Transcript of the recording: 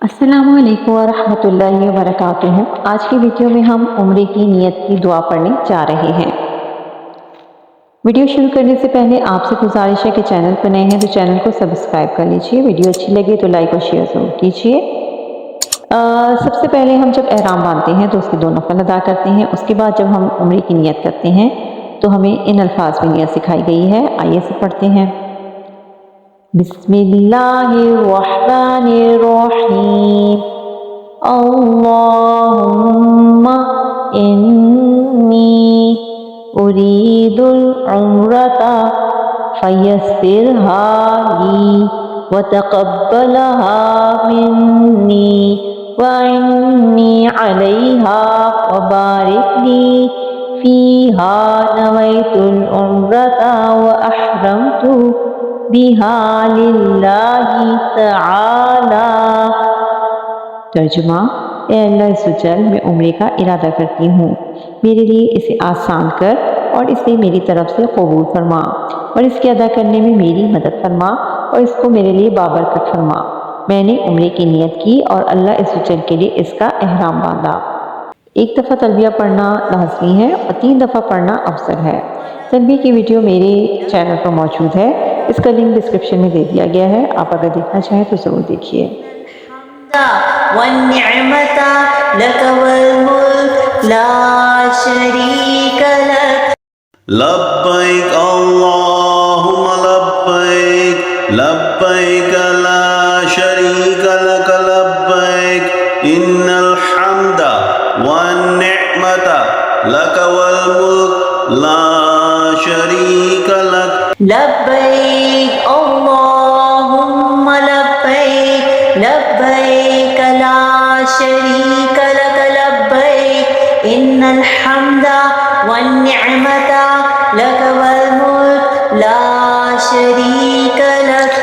السلام علیکم ورحمۃ اللہ وبرکاتہ۔ آج کی ویڈیو میں ہم عمرے کی نیت کی دعا پڑھنے جا رہے ہیں۔ ویڈیو شروع کرنے سے پہلے آپ سے گزارش ہے کہ چینل پر نئے ہیں تو چینل کو سبسکرائب کر لیجئے، ویڈیو اچھی لگے تو لائک اور شیئر ضرور کیجئے۔ سب سے پہلے ہم جب احرام باندھتے ہیں تو اس کے 2 نفل ادا کرتے ہیں۔ اس کے بعد جب ہم عمرے کی نیت کرتے ہیں تو ہمیں ان الفاظ میں نیت سکھائی گئی ہے، آئیے اسے پڑھتے ہیں۔ بسم اللہ الرحمن الرحیم، اللہم انی ارید العمرۃ فیسرها لی وتقبلها منی وعنی علیہا وبارک لی فیہا، نویت العمرۃ واحرمت بہا للہ تعالی۔ ترجمہ: اے اللہ عز و جل، میں عمرے کا ارادہ کرتی ہوں، میرے لیے اسے آسان کر اور اسے میری طرف سے قبول فرما اور اس کے ادا کرنے میں میری مدد فرما اور اس کو میرے لیے بابرکت فرما۔ میں نے عمرے کی نیت کی اور اللہ عز و جل کے لیے اس کا احرام باندھا۔ 1 دفعہ تلبیہ پڑھنا لازمی ہے اور 3 دفعہ پڑھنا افضل ہے۔ تلبیہ کی ویڈیو میرے چینل پر موجود ہے، اس کا لنک ڈسکرپشن میں دے دیا گیا ہے، آپ اگر دیکھنا چاہیں تو ضرور دیکھیے۔ والنعمة لك والملك لا شريك لك لبيك اللهم لبيك لبيك لا شريك لك لبيك إن الحمد والنعمة لك والملك لا شريك لك لبيك اللهم لبيك لبيك لا شريك لك لبيك إن الحمد والنعمة لك والملك لا شريك لك